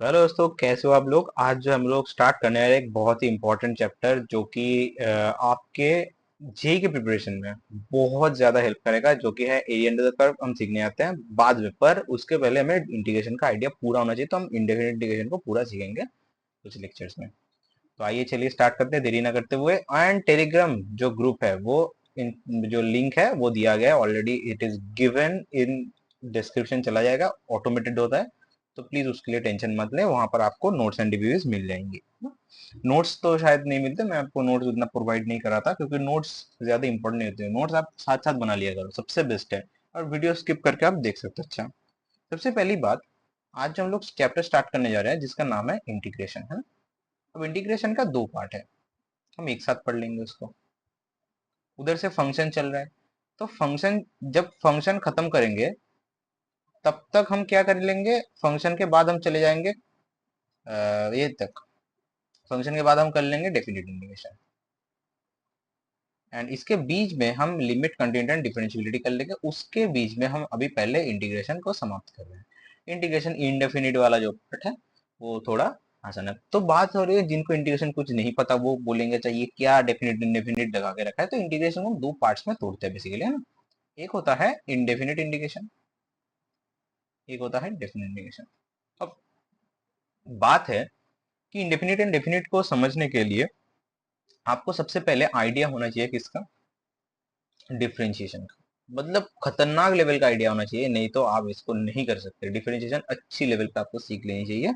Hello दोस्तों, कैसे हो आप लोग। आज जो हम लोग स्टार्ट करने वाले एक बहुत ही इंपॉर्टेंट चैप्टर जो कि आपके जेई के प्रिपरेशन में बहुत ज्यादा हेल्प करेगा, जो कि है एरिया अंडर द कर्व। हम सीखने आते हैं बाद में, पर उसके पहले हमें इंटीग्रेशन का आइडिया पूरा होना चाहिए, तो हम इंडेफिनिट इंटीग्रेशन को पूरा सीखेंगे कुछ लेक्चर्स में। तो आइए चलिए स्टार्ट करते हैं देरी ना करते हुए। एंड टेलीग्राम जो ग्रुप है वो जो लिंक है वो दिया गया है already, it is given in description, चला जाएगा, ऑटोमेटेड होता है। तो प्लीज उसके लिए टेंशन मत लें, वहां पर आपको नोट्स एंड रिव्यूज मिल जाएंगे। नोट्स तो शायद नहीं मिलते, मैं आपको नोट्स उतना प्रोवाइड नहीं करा था क्योंकि नोट्स ज्यादा इंपॉर्टेंट नहीं होते हैं। नोट्स आप साथ साथ बना लिया करो, सबसे बेस्ट है। और वीडियो स्किप करके आप देख सकते हो। अच्छा, सबसे पहली बात, आज जो हम लोग चैप्टर स्टार्ट करने जा रहे हैं जिसका नाम है इंटीग्रेशन, है ना। अब इंटीग्रेशन का दो पार्ट है, हम एक साथ पढ़ लेंगे उसको। उधर से फंक्शन चल रहा है, तो फंक्शन, जब फंक्शन खत्म करेंगे तब तक हम क्या कर लेंगे, फंक्शन के बाद हम चले जाएंगे ये तक। फंक्शन के बाद हम कर लेंगे डेफिनेट इंटीग्रेशन, एंड इसके बीच में हम लिमिट, कंटेंट एंड डिफरेंशियबिलिटी कर लेंगे। उसके बीच में हम अभी पहले इंटीग्रेशन को समाप्त कर रहे हैं। इंटीग्रेशन इंडेफिनिट वाला जो पार्ट है वो थोड़ा आसान है। तो बात हो रही है जिनको इंटीग्रेशन कुछ नहीं पता, वो बोलेंगे चाहिए क्या डेफिनेट इंडेफिनिट लगा के रखा है। तो इंटीग्रेशन को हम दो पार्ट्स में तोड़ते हैं बेसिकली, है ना। एक होता है इंडेफिनिट इंटीग्रेशन, एक होता है डेफिनेट इंटीग्रेशन। अब बात है कि इंडेफिनिट एंड डेफिनिट को समझने के लिए आपको सबसे पहले आइडिया होना चाहिए किसका, डिफरेंशिएशन का। मतलब खतरनाक लेवल का आइडिया होना चाहिए, नहीं तो आप इसको नहीं कर सकते। डिफरेंशिएशन अच्छी लेवल पे आपको सीख लेनी चाहिए,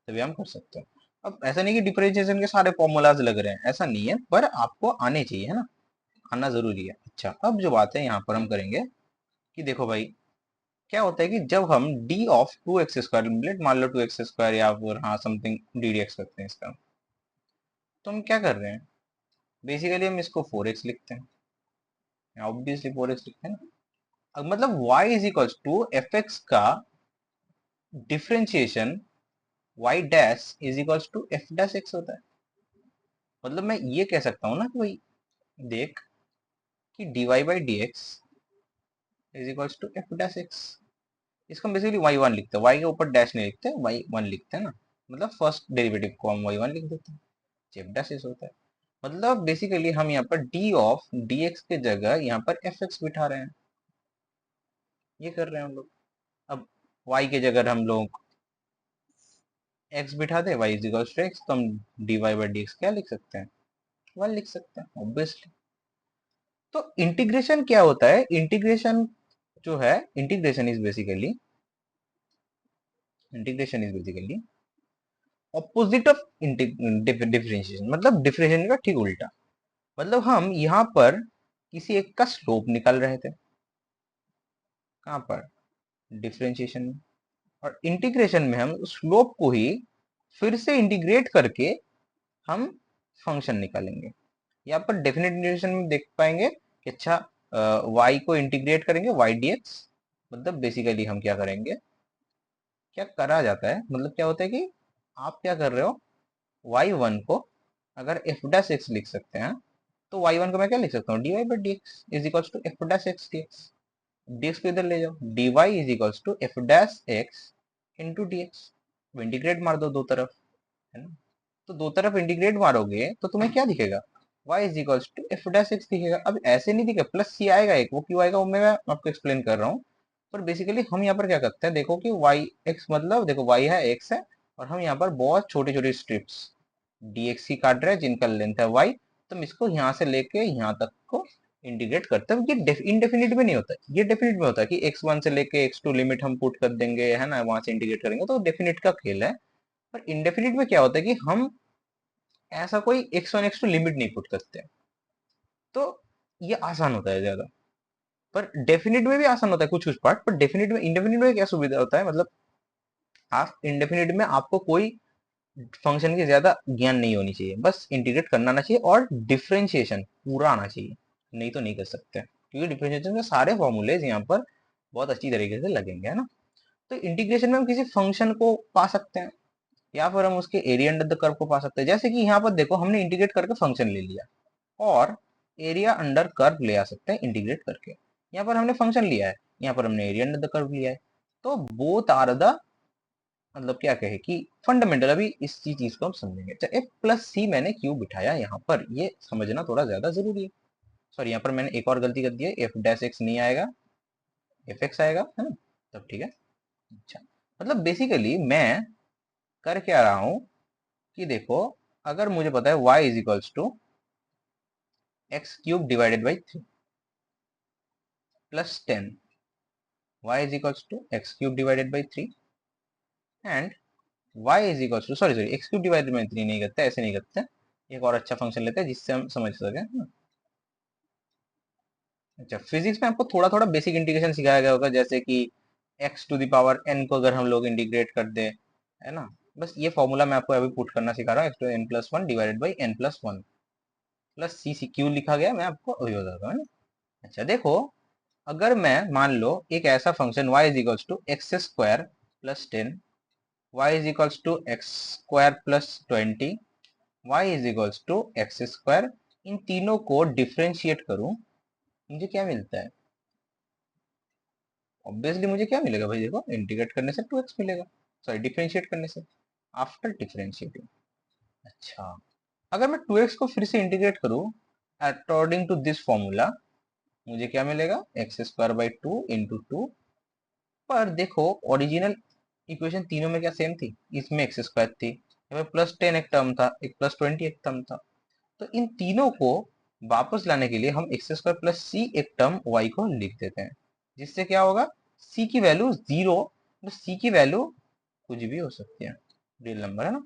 तभी हम कर सकते हैं। अब ऐसा नहीं कि डिफरेंशिएशन के सारे फॉर्मूलाज लग रहे हैं, ऐसा नहीं है, पर आपको आने चाहिए, है ना। आना जरूरी है। अच्छा, अब जो बात है यहाँ पर हम करेंगे कि देखो भाई, क्या होता है कि जब हम d of two x square, let मान लो टू एक्स स्क्वायर या फिर हाँ समथिंग डी डी एक्स करते हैं इसका, तो हम क्या कर रहे हैं, बेसिकली हम इसको फोर एक्स लिखते हैं। ऑब्वियसली फोर एक्स लिखते हैं ना। अब मतलब y is equals to f x का differentiation y dash is equals to f dash x होता है। मतलब मैं ये कह सकता हूँ ना कि भाई देख, कि dy by d x is equals to f dash x. इसको हम बेसिकली वाई वन लिखते हैं, वाई के ऊपर डैश नहीं लिखते, वाई वन लिखते हैं ना। मतलब फर्स्ट डेरिवेटिव को हम वाई वन लिख देते हैं, एफ डैश एक्स होता है। मतलब बेसिकली हम यहाँ पर डी ऑफ डी एक्स के जगह यहाँ पर एफ एक्स बिठा रहे हैं, ये कर रहे हैं हम लोग। अब y के जगह हम लोग x बिठा दे, y is equals to x, तो हम dy बाई डी एक्स क्या लिख सकते हैं, वन लिख सकते हैं ऑब्वियसली। तो इंटीग्रेशन क्या होता है, इंटीग्रेशन जो है, integration is basically opposite of differentiation, मतलब डिफरेंशिएशन का ठीक उल्टा। मतलब हम यहाँ पर किसी एक का स्लोप निकाल रहे थे, कहाँ पर, डिफरेंशिएशन में। और इंटीग्रेशन में हम स्लोप को ही फिर से इंटीग्रेट करके हम फंक्शन निकालेंगे। यहाँ पर डेफिनेट इंटीग्रेशन में देख पाएंगे कि अच्छा, y को इंटीग्रेट करेंगे y dx। मतलब बेसिकली हम क्या करेंगे, क्या करा जाता है, मतलब क्या होता है कि आप क्या कर रहे हो, y1 को अगर f डैश x लिख सकते हैं, तो y1 को मैं क्या लिख सकता हूँ, dy by d x is equals to f dash x d x. dx को इधर ले जाओ, dy is equals to f dash x into d x. Integrate मार दो दो तरफ, है ना। तो दो तरफ इंटीग्रेट मारोगे तो तुम्हें क्या दिखेगा, y is equals to f dash x दिखेगा। अब ऐसे नहीं दिखेगा, प्लस सी आएगा एक, वो क्यों आएगा वो मैं आपको एक्सप्लेन कर रहा हूँ। पर बेसिकली हम यहाँ पर क्या करते हैं, देखो कि y x, मतलब देखो y है x है, और हम यहाँ पर बहुत छोटी छोटी स्ट्रिप्स dx की काट रहे हैं जिनका लेंथ है y। तो हम इसको यहाँ से लेके यहाँ तक को इंटीग्रेट करते हैं। ये इनडेफिनिट में नहीं होता, ये डेफिनिट में होता है कि x1 से लेके x2 लिमिट हम पुट कर देंगे, है ना, वहां से इंटीग्रेट करेंगे, तो डेफिनिट का खेल है। पर इंडेफिनिट में क्या होता है कि हम ऐसा कोई x1 x2 लिमिट नहीं पुट करते, तो ये आसान होता है ज्यादा। पर डेफिनिट में भी आसान होता है कुछ कुछ पार्ट, पर डेफिनिट में, इंडेफिनिट में क्या सुविधा होता है, मतलब आप इंडेफिनिट में आपको कोई फंक्शन की ज्यादा ज्ञान नहीं होनी चाहिए, बस इंटीग्रेट करना आना चाहिए और डिफरेंशिएशन पूरा आना चाहिए, नहीं तो नहीं कर सकते, क्योंकि डिफरेंशिएशन के सारे फॉर्मूलेज यहाँ पर बहुत अच्छी तरीके से लगेंगे, है ना। तो इंटीग्रेशन में हम किसी फंक्शन को पा सकते हैं, या फिर हम उसके एरिया अंडर द कर्व को पा सकते हैं। जैसे कि यहाँ पर देखो, हमने इंटीग्रेट करके फंक्शन ले लिया, और एरिया अंडर कर्व ले आ सकते हैं इंटीग्रेट करके। यहाँ पर हमने फंक्शन लिया है, यहाँ पर हमने एरिया अंडर द कर्व लिया है, तो बोथ आर द मतलब क्या कहे कि फंडामेंटल, अभी इस चीज को हम समझेंगे। अच्छा, एफ प्लस सी मैंने क्यों बिठाया यहाँ पर, ये समझना थोड़ा ज्यादा जरूरी है। सॉरी, यहाँ पर मैंने एक और गलती कर दी है, एफ डैश एक्स नहीं आएगा, एफ एक्स आएगा, है ना? तब ठीक है। अच्छा, मतलब बेसिकली मैं कर क्या रहा हूँ कि देखो, अगर मुझे पता है y is equals to x cube divided by 3 plus 10, y is equals to x cube divided by 3 and y is equals to, sorry sorry, x cube divided by 3 नहीं करते, ऐसे नहीं करते, एक और अच्छा फंक्शन लेते हैं जिससे हम समझ सके, है ना? अच्छा, फिजिक्स में आपको थोड़ा थोड़ा बेसिक इंटीग्रेशन सिखाया गया होगा, जैसे कि x to the power n को अगर हम लोग इंटीग्रेट कर दे, है ना? बस ये फॉर्मूला मैं आपको अभी पुट करना सिखा रहा हूँ, x to n plus one divided by n plus one plus c c क्यू लिखा गया, मैं आपको वही बताता हूँ, है ना? अच्छा देखो, अगर मैं मान लो एक ऐसा function y is equals to x square plus 10, y is equals to x square plus 20, y is equals to x square, इन तीनों को डिफरेंशिएट करूं, मुझे क्या मिलता है? ऑब्वियसली मुझे क्या मिलेगा भाई, देखो इंटीग्रेट करने से 2x मिलेगा, सॉरी डिफरेंशिएट करने से, आफ्टर डिफरेंशिएटिंग। अच्छा, अगर मैं 2x को फिर से इंटीग्रेट करूं अकॉर्डिंग टू दिस फॉर्मूला, मुझे क्या मिलेगा? X square by two into two. पर देखो, ओरिजिनल इक्वेशन तीनों में क्या सेम थी? इसमें एक्स स्क्वायर थी, यहाँ प्लस 10 एक टर्म था, एक प्लस 20 एक टर्म था। तो इन तीनों को वापस लाने के लिए हम एक्स स्क्वायर प्लस सी एक टर्म वाई को लिख देते हैं, जिससे क्या होगा? सी की वैल्यू जीरो, तो सी की वैल्यू कुछ भी हो सकती है, रियल नंबर है ना,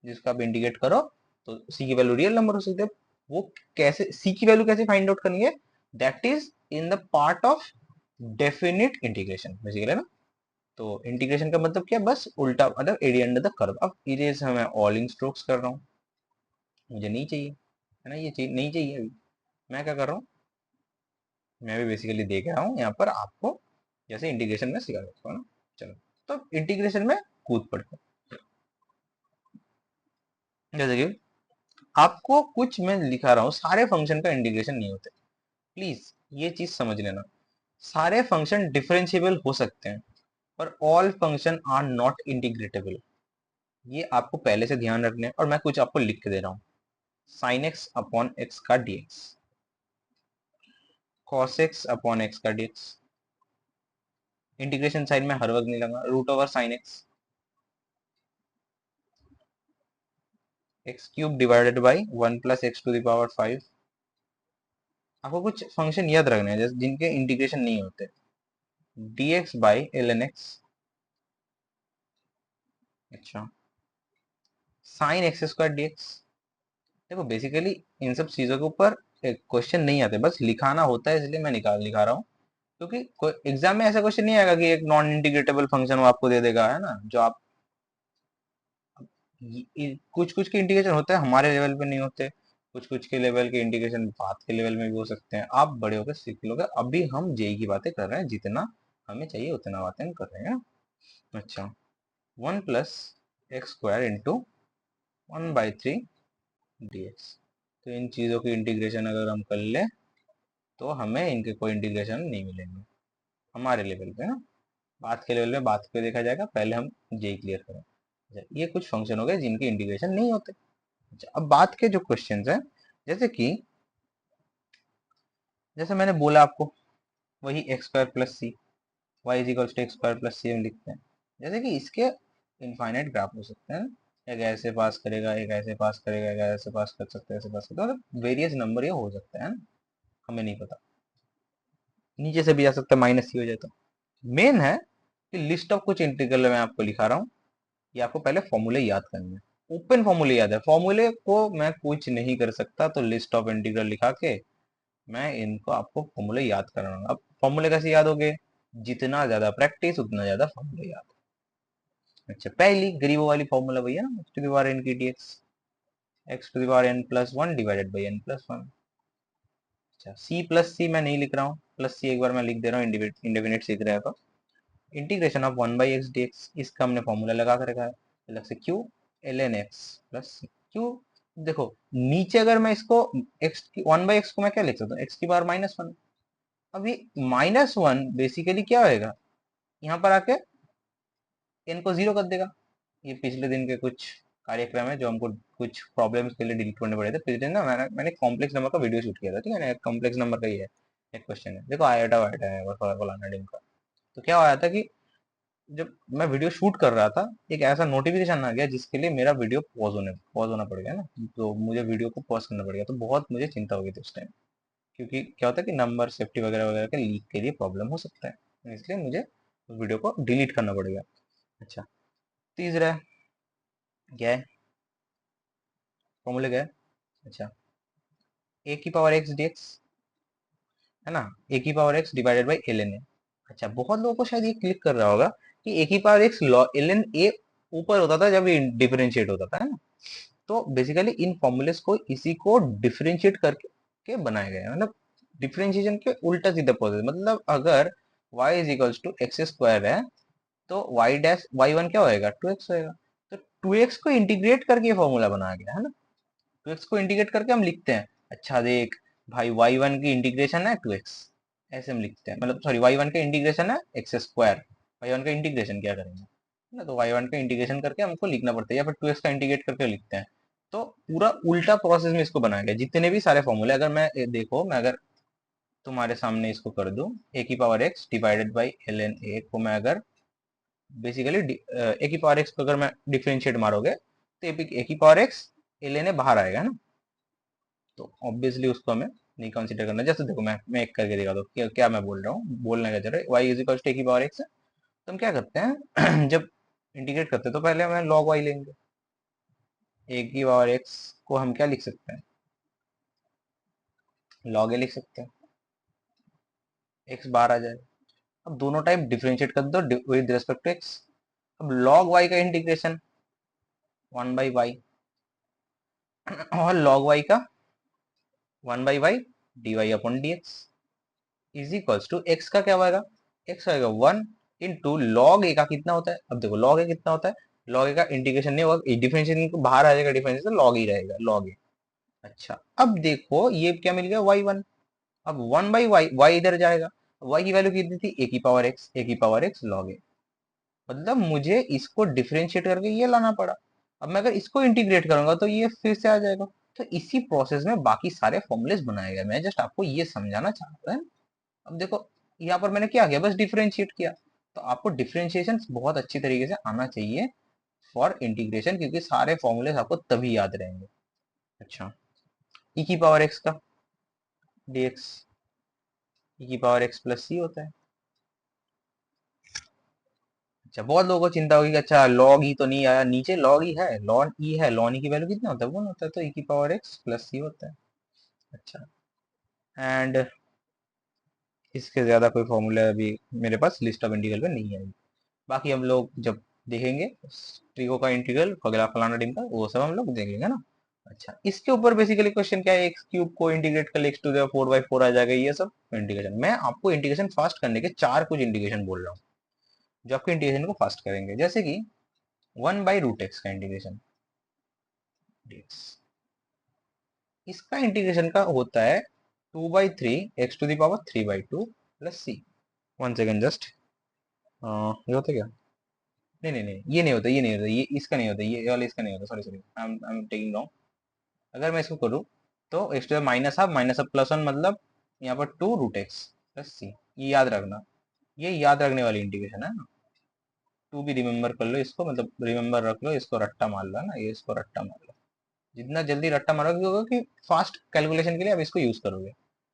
जिसका आप इंडिकेट करो तो सी की वैल्यू रियल नंबर हो सकती है। वो कैसे, सी की वैल्यू कैसे फाइंड आउट करेंगे? That is in the part of definite integration basically ना। तो इंटीग्रेशन का मतलब क्या? बस उल्टा, मतलब एरिया अंडर द कर्व। अब इरेज मैं ऑलिंग स्ट्रोक्स कर रहा हूँ, मुझे नहीं चाहिए, है ना, ये चाहिए नहीं चाहिए अभी। मैं क्या कर रहा हूँ, मैं भी बेसिकली देख रहा हूँ यहाँ पर आपको, जैसे इंटीग्रेशन में सिखा देता हूँ ना। चलो, तो इंटीग्रेशन में कूद पड़ते हैं। जैसे कि आपको कुछ मैं लिखा रहा हूँ, सारे फंक्शन का इंटीग्रेशन नहीं होते, प्लीज ये चीज समझ लेना। सारे फंक्शन डिफरेंशिएबल हो सकते हैं, पर ऑल फंक्शन आर नॉट इंटीग्रेटेबल, ये आपको पहले से ध्यान रखना है। और मैं कुछ आपको लिख के दे रहा हूँ, साइन एक्स अपॉन एक्स का dx, cos x upon x का डीएक्स, इंटीग्रेशन साइन में हर वक्त नहीं लगा, root over sine x, x cube divided by one plus x to the power 5। आपको कुछ फंक्शन याद रखने हैं जैसे जिनके इंटीग्रेशन नहीं होते, dx by l n x. अच्छा, साइन एक्स स्क्वायर डीएक्स। देखो बेसिकली इन सब चीजों के ऊपर क्वेश्चन नहीं आते, बस लिखाना होता है, इसलिए मैं निकाल लिखा रहा हूँ, क्योंकि एग्जाम में ऐसा क्वेश्चन नहीं आएगा कि एक नॉन इंटीग्रेटेबल फंक्शन वो आपको दे देगा, है ना, जो आप कुछ कुछ के इंटीग्रेशन होते हैं हमारे लेवल पे नहीं होते, कुछ कुछ के लेवल के इंटीग्रेशन बात के लेवल में भी हो सकते हैं, आप बड़े होकर सीख लोगे। अभी हम जेई की बातें कर रहे हैं, जितना हमें चाहिए उतना बातें हम कर रहे हैं। अच्छा, one plus x square into one by three dx. तो इन चीज़ों की इंटीग्रेशन अगर हम कर ले तो हमें इनके कोई इंटीग्रेशन नहीं मिलेंगे हमारे लेवल पे ना, बात के लेवल में बात पे देखा जाएगा, पहले हम जेई क्लियर करें। अच्छा, ये कुछ फंक्शन हो गए जिनके इंटीग्रेशन नहीं होते। अच्छा, अब बात के जो क्वेश्चंस हैं, जैसे कि जैसे मैंने बोला आपको, वही x square plus c, y is equals to x square plus c हम लिखते हैं। जैसे कि इसके इनफाइनाइट ग्राफ हो सकते हैं, एक ऐसे पास करेगा, एक ऐसे पास करेगा, एक ऐसे पास कर सकते हैं, ऐसे पास करते हैं, मतलब वेरियस नंबर ये हो सकता है ना, हमें नहीं पता, नीचे से भी जा सकता है, माइनस सी हो जाए तो। मेन है कि लिस्ट ऑफ कुछ इंटीग्रल मैं आपको लिखा रहा हूँ, ये आपको पहले फॉर्मूले याद करने हैं, ओपन फॉर्मूले याद है, फॉर्मूले को मैं कुछ नहीं कर सकता, तो लिस्ट ऑफ इंटीग्रल लिखा के मैं इनको आपको फॉर्मूले याद कराऊंगा। अब फॉर्मूले कैसे याद होंगे? जितना ज्यादा प्रैक्टिस उतना ज्यादा फॉर्मूले याद। अच्छा, पहली गरीबों वाली फॉर्मूला भैया ना, x to the power n की dx, x to the power n plus one divided by n plus one. अच्छा, सी प्लस सी मैं नहीं लिख रहा हूँ, प्लस सी एक बार मैं लिख दे रहा हूँ, इंडेफिनिट सीख रहे हैं तो। Integration of one by x d x, इसका हमने फॉर्मूला लगा कर रखा है, अलग से क्यू एल एन एक्स प्लस क्यू। देखो नीचे अगर मैं इसको एक्स वन बाई एक्स को मैं क्या लिख सकता हूँ, एक्स की पावर माइनस वन। अब ये माइनस वन बेसिकली क्या होएगा, यहाँ पर आके n को 0 कर देगा। ये पिछले दिन के कुछ कार्यक्रम है जो हमको कुछ प्रॉब्लम्स के लिए डिलीट करने पड़े थे। पिछले दिन ना मैंने कॉम्प्लेक्स नंबर का वीडियो शूट किया था, ठीक है ना। कॉम्प्लेक्स नंबर का ही है एक क्वेश्चन है, देखो आयोटा वायोटा है फलाना ढिमका का। तो क्या आया था कि जब मैं वीडियो शूट कर रहा था, एक ऐसा नोटिफिकेशन आ गया जिसके लिए मेरा वीडियो पॉज होना पड़ गया ना। तो मुझे वीडियो को पॉज करना पड़ गया, तो बहुत मुझे चिंता हो गई थी उस टाइम, क्योंकि क्या होता है कि नंबर सेफ्टी वगैरह वगैरह के लीक के लिए प्रॉब्लम हो सकता है, इसलिए मुझे उस वीडियो को डिलीट करना पड़ गया। अच्छा, तीसरा क्या है, फॉर्मूला क्या है? अच्छा, ए की पावर एक्स डी एक्स, है ना। ए की power x divided by l n a. अच्छा, बहुत लोगों को शायद ये क्लिक कर रहा होगा कि ए की power x l n a ऊपर होता था जब ये डिफरेंशिएट होता था, है ना। तो बेसिकली इन फॉर्मूलेस को इसी को डिफरेंशिएट करके बनाया गया है, मतलब डिफरेंशिएशन के उल्टा सीधा प्रोसेस। मतलब अगर y is equals to x square है, तो y डैश y1 क्या होएगा, 2x होएगा। तो 2x को इंटीग्रेट करके ये फॉर्मूला बनाया गया है ना। 2x को इंटीग्रेट करके हम लिखते हैं, अच्छा देख भाई y1 की इंटीग्रेशन है 2x, ऐसे हम लिखते हैं। मतलब सॉरी, y1 का इंटीग्रेशन है एक्स स्क्वायर, y1 का इंटीग्रेशन क्या करेंगे ना, तो y1 का इंटीग्रेशन करके हमको लिखना पड़ता है, या फिर 2x का इंटीग्रेट करके लिखते हैं। तो पूरा उल्टा प्रोसेस में इसको बनाया गया। जितने भी सारे फॉर्मूले, अगर मैं देखो, मैं अगर तुम्हारे सामने इसको कर दूं, ए की power x divided by l n a को मैं अगर बेसिकली ए की पावर एक्स को अगर मैं डिफरेंशिएट मारोगे, तो ए की power x l n a बाहर आएगा ना। तो ऑब्वियसली उसको हमें नहीं कंसीडर करना। जैसे देखो, मैं एक करके दिखा दो क्या मैं बोल रहा हूँ, बोलने का जरा। y इज इक्वल टू ए की पावर एक्स है, तो हम क्या करते हैं जब इंटीग्रेट करते हैं तो पहले हमें log y लेंगे। ए की पावर एक्स को हम क्या लिख सकते हैं, log a लिख सकते हैं, x बाहर आ जाए। अब दोनों टाइप डिफरेंशिएट कर दो विद रिस्पेक्ट टू x। अब log y का इंटीग्रेशन 1/y और log y का 1/y dy upon dx is equals to x का क्या होगा, x होगा 1 इंटू लॉग ए का कितना होता है। अब देखो लॉग ए कितना होता है, लॉग ए का इंटीग्रेशन नहीं होगा, डिफरेंशिएशन बाहर आ जाएगा, डिफरेंशिएशन लॉग ही रहेगा, लॉग ए। अच्छा, अब देखो ये क्या मिल गया y1। अब 1/y, y इधर जाएगा, y की वैल्यू कितनी थी, ए की पावर एक्स, ए की पावर एक्स लॉग ए। मतलब मुझे इसको डिफरेंशिएट करके ये लाना पड़ा। अब मैं अगर इसको इंटीग्रेट करूंगा तो ये फिर से आ जाएगा। तो इसी प्रोसेस में बाकी सारे फॉर्मूलेस बनाए गए, मैं जस्ट आपको ये समझाना चाह रहा हूँ। अब देखो यहाँ पर मैंने क्या किया, बस डिफरेंशिएट किया। तो आपको डिफरेंशिएशन बहुत अच्छी तरीके से आना चाहिए फॉर इंटीग्रेशन, क्योंकि सारे फॉर्मूलेस आपको तभी याद रहेंगे। अच्छा, ई की पावर एक्स का dx ई की पावर एक्स प्लस सी होता है। अच्छा, बहुत लोगों को चिंता होगी कि अच्छा लॉग ई तो नहीं आया, नीचे लॉग ई है, लॉन ई है, लॉन ई की वैल्यू कितना होता है, 1 होता है, तो ई की पावर एक्स प्लस सी होता है। अच्छा, एंड इसके ज्यादा कोई फॉर्मूला अभी मेरे पास लिस्ट ऑफ इंटीग्रल में नहीं है। बाकी हम लोग जब देखेंगे ट्रिगो का इंटीग्रल अगला फलाना डिम का, वो सब हम लोग देख लेंगे ना। अच्छा, इसके ऊपर बेसिकली क्वेश्चन क्या है, एक्स क्यूब को इंटीग्रेट कर एक्स टू द 4/4 आ जाएगा, ये सब इंटीग्रेशन। मैं आपको इंटीग्रेशन फास्ट करने के चार कुछ इंटीग्रेशन बोल रहा हूँ जो आपके इंटीग्रेशन को फास्ट करेंगे। जैसे कि 1/√x का इंटीग्रेशन dx, इसका इंटीग्रेशन का होता है 2/3 x to the power 3/2 plus c. One second just, ये होता क्या, नहीं नहीं नहीं, ये नहीं होता, ये नहीं होता, ये इसका नहीं होता, ये वाला इसका नहीं होता, sorry sorry, I am taking wrong. अगर मैं इसको करूँ तो x to minus half plus one, मतलब यहाँ पर 2√x प्लस सी। ये याद रखना, ये याद रखने वाली इंटीग्रेशन है ना। टू भी रिमेम्बर कर लो इसको, मतलब रिमेम्बर रख लो इसको, रट्टा मार लो ना, ये इसको रट्टा मार लो। जितना जल्दी रट्टा मारोगे होगा कि फास्ट कैलकुलेशन के लिए आप इसको यूज करोगे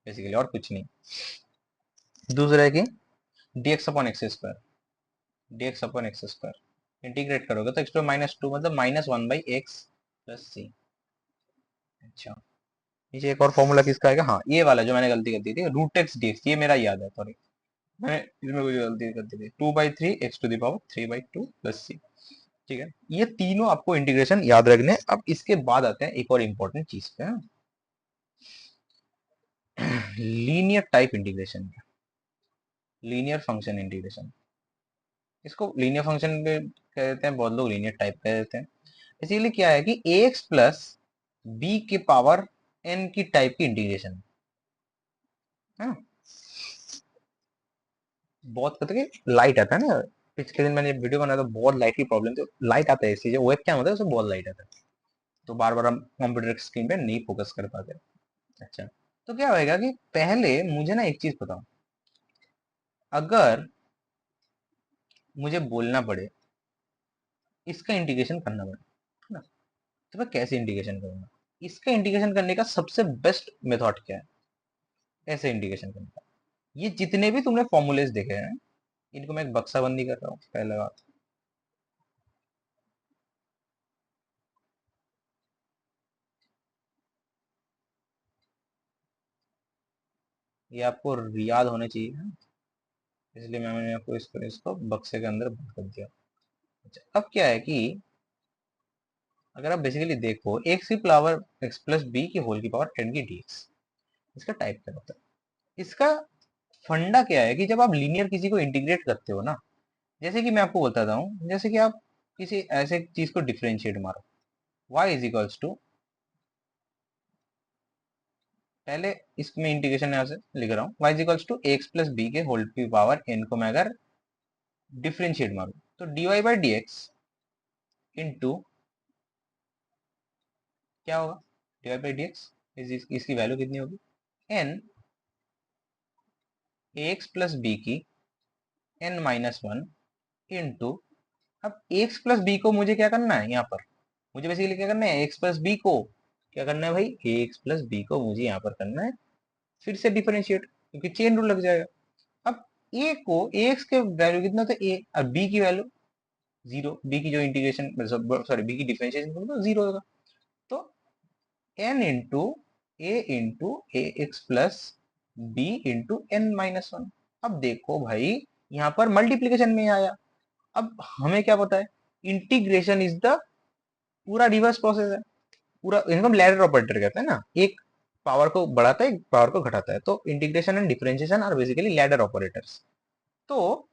बेसिकली, और कुछ नहीं। दूसरा है कि dx upon x square, dx upon x square integrate करोगे तो एक्स टू -2, मतलब -1/x प्लस सी। अच्छा, नीचे एक और फॉर्मूला किसका आएगा, हाँ ये वाला जो मैंने गलती कर दी थी, √x dx, ये मेरा याद है, सॉरी मैंने इसमें कुछ गलती कर दी थी। 2/3 x to the power 3/2 plus c. ठीक है, ये तीनों आपको इंटीग्रेशन याद रखने। अब इसके बाद आते हैं एक और इंपॉर्टेंट चीज पे, linear type integration, linear function integration. इसको लीनियर फंक्शन पे कह देते हैं, बहुत लोग लीनियर टाइप कह देते हैं। बेसिकली क्या है कि ax प्लस बी के पावर n की टाइप की इंटीग्रेशन है। बहुत कहते हैं कि लाइट आता है ना, पिछले दिन मैंने वीडियो बनाया तो बहुत लाइट की प्रॉब्लम थी, लाइट आता है इस चीज वेब क्या होता है उसमें बहुत लाइट आता है, तो बार बार हम कंप्यूटर स्क्रीन पे नहीं फोकस कर पाते। अच्छा, तो क्या होएगा कि पहले मुझे ना एक चीज बताओ, अगर मुझे बोलना पड़े इसका इंटीग्रेशन करना पड़े, है ना, तो मैं कैसे इंटीग्रेशन करूंगा? इसका इंटीग्रेशन करने का सबसे बेस्ट मेथड क्या है ऐसे इंटीग्रेशन करने का? ये जितने भी तुमने फॉर्मूलेस देखे हैं इनको मैं एक बक्साबंदी कर रहा हूँ। पहला बात, ये आपको याद होने चाहिए, है ना? इसलिए मैंने आपको इसको इसको बक्से के अंदर बंद कर दिया। अच्छा, अब क्या है कि अगर आप बेसिकली देखो एक्स की पावर एक्स प्लस बी की होल की पावर एन की डीएक्स, इसका टाइप क्या होता है? इसका फंडा क्या है कि जब आप लीनियर किसी को इंटीग्रेट करते हो ना, जैसे कि मैं आपको बताता हूँ, जैसे कि आप किसी ऐसे चीज को डिफरेंशिएट मारो, y इज इक्वल्स टू, पहले इसमें इंटीग्रेशन यहाँ से लिख रहा हूँ, y is equals to x plus b के होल की पावर n को मैं अगर डिफरेंशिएट मारूं तो dy by d x into क्या होगा, dy बाई डी एक्स इसकी वैल्यू कितनी होगी, n एक्स प्लस बी की n माइनस वन इंटू, अब एक्स प्लस बी को मुझे क्या करना है यहाँ पर, मुझे बेसिकली क्या करना है, एक्स प्लस बी को क्या करना है भाई, एक्स प्लस बी को मुझे यहाँ पर करना है फिर से डिफरेंशिएट, क्योंकि चेन रूल लग जाएगा। अब ए को एक्स के वैल्यू कितना था ए, और बी की वैल्यू जीरो, बी की जो इंटीग्रेशन सॉरी बी की डिफरेंशिएशन तो जीरो होगा, तो n into a x plus b into n minus one. अब देखो भाई यहाँ पर मल्टीप्लीकेशन में आया, अब हमें क्या पता है, इंटीग्रेशन इज द पूरा रिवर्स प्रोसेस है, पूरा इनको लैडर ऑपरेटर कहते हैं ना, एक पावर को बढ़ाता है एक पावर को घटाता है, तो integration and differentiation are basically ladder operators. तो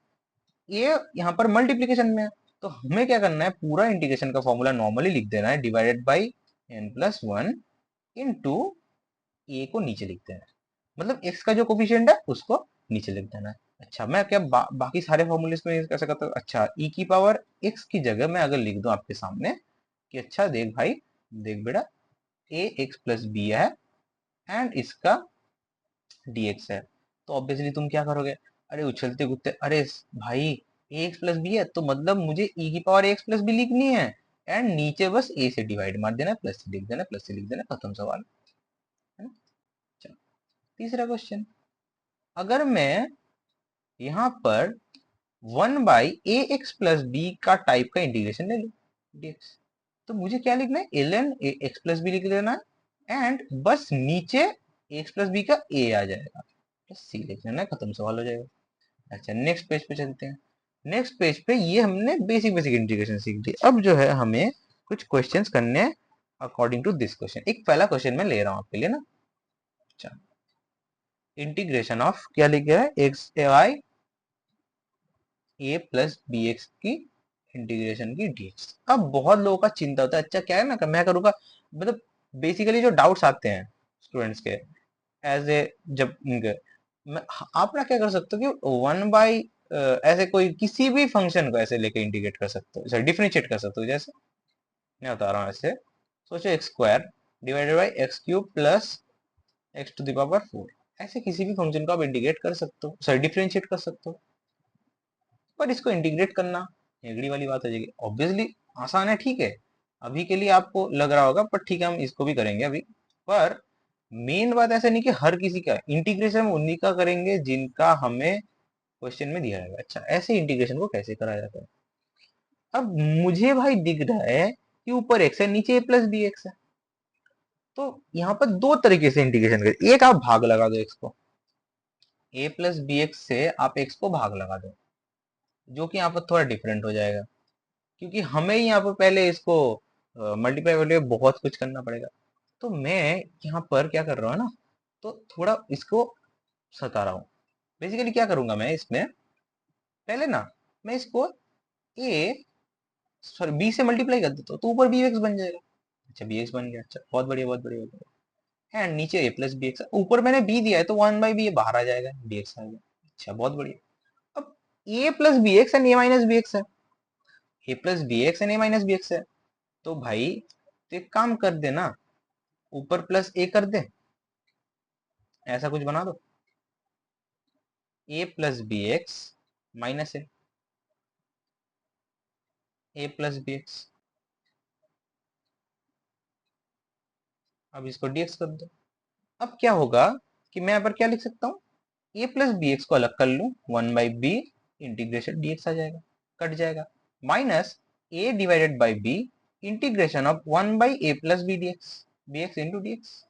ये यहाँ पर मल्टीप्लीकेशन में है, तो हमें क्या करना है, पूरा इंटीग्रेशन का फॉर्मूला नॉर्मली लिख देना है, divided by n plus one into a को नीचे लिखते हैं, मतलब एक्स का जो कोफिशिएंट है उसको नीचे लिख देना है। अच्छा, मैं क्या बाकी सारे फॉर्मूलेस में कैसे करता हूँ, अच्छा ई की पावर एक्स की जगह मैं अगर लिख दूं आपके सामने कि अच्छा देख भाई, देख बेटा, ए एक्स प्लस बी है एंड इसका डीएक्स है, तो ऑब्वियसली तुम क्या करोगे, अरे उछलते कूदते, अरे भाई ए एक्स प्लस बी है तो मतलब मुझे ई की पावर एक्स प्लस बी लिखनी है, एंड नीचे बस ए से डिवाइड मार देना, प्लस से लिख देना, प्लस से लिख देना, खत्म सवाल, है ना? चलो, तीसरा क्वेश्चन, अगर मैं यहाँ पर one by a x plus b का टाइप का इंटीग्रेशन ले लूं dx, तो मुझे क्या लिखना है, l n x plus b लिख लेना है एंड बस नीचे एक्स प्लस बी का ए आ जाएगा, बस सी लिख लेना है, खत्म सवाल हो जाएगा। अच्छा, नेक्स्ट पेज पे चलते हैं। नेक्स्ट पेज पे ये हमने बेसिक बेसिक इंटीग्रेशन सीख ली, अब जो है हमें कुछ क्वेश्चंस करने हैं अकॉर्डिंग टू दिस क्वेश्चन। एक पहला क्वेश्चन मैं ले रहा हूँ आपके लिए ना, अच्छा, इंटीग्रेशन ऑफ क्या लिखा है, एक्स वाई ए प्लस बी एक्स की इंटीग्रेशन की डीएक्स। अब बहुत लोगों का चिंता होता है, अच्छा क्या है ना मैं करूँगा, मतलब बेसिकली जो डाउट्स आते हैं स्टूडेंट्स के एज ए, जब आप ना क्या कर सकते हो कि वन बाई ऐसे कोई किसी भी फंक्शन को ऐसे लेके इंटीग्रेट कर सकते हो, जैसे डिफरेंशिएट कर सकते हो, जैसे मैं बता रहा हूँ ऐसे, सोचो x square divided by x cube plus x to the power four, ऐसे किसी भी फंक्शन को आप इंटीग्रेट कर सकते हो, सॉरी डिफरेंशिएट कर सकते हो, पर इसको इंटीग्रेट करना नेगड़ी वाली बात हो जाएगी, ऑब्वियसली आसान है, ठीक है, अभी के लिए आपको लग रहा होगा, पर ठीक है हम इसको भी करेंगे अभी, पर मेन बात ऐसा नहीं कि हर किसी का इंटीग्रेशन उन्हीं का करेंगे जिनका हमें क्वेश्चन में दिया रहेगा। अच्छा, ऐसे इंटीग्रेशन को कैसे करा जाता है, अब मुझे भाई दिख रहा है कि ऊपर एक्स है नीचे ए प्लस बी एक्स है, तो यहाँ पर दो तरीके से इंटीग्रेशन करें, एक आप भाग लगा दो एक्स को, ए प्लस बी एक्स से आप एक्स को भाग लगा दो, जो कि यहाँ पर थोड़ा डिफरेंट हो जाएगा, क्योंकि हमें यहाँ पर पहले इसको मल्टीप्लाई वैल्यू बहुत कुछ करना पड़ेगा, तो मैं यहाँ पर क्या कर रहा हूँ ना, तो थोड़ा इसको सता रहा हूँ। बेसिकली क्या करूंगा मैं इसमें, पहले ना मैं इसको ए सॉरी बी से मल्टीप्लाई कर देता हूँ, तो ऊपर बी एक्स बन जाएगा। अच्छा, बी एक्स बन गया, अच्छा बहुत बढ़िया बहुत बढ़िया बहुत बढ़िया, एंड नीचे ए प्लस बी एक्स, ऊपर मैंने बी दिया है तो वन बाई बी बाहर आ जाएगा, बी एक्स आ गया, अच्छा बहुत बढ़िया। अब a plus b x and a minus b x है, a plus b x and a minus b x है। तो भाई तो एक काम कर दे ना, ऊपर प्लस ए कर दे, ऐसा कुछ बना दो, ए प्लस बी एक्स माइनस ए प्लस बी एक्स। अब इसको डीएक्स कर दो। अब क्या होगा कि मैं यहाँ पर क्या लिख सकता हूँ, ए प्लस बी एक्स को अलग कर लूँ, one by b integration dx आ जाएगा, कट जाएगा, minus a divided by b integration of one by a plus b dx, b x into dx.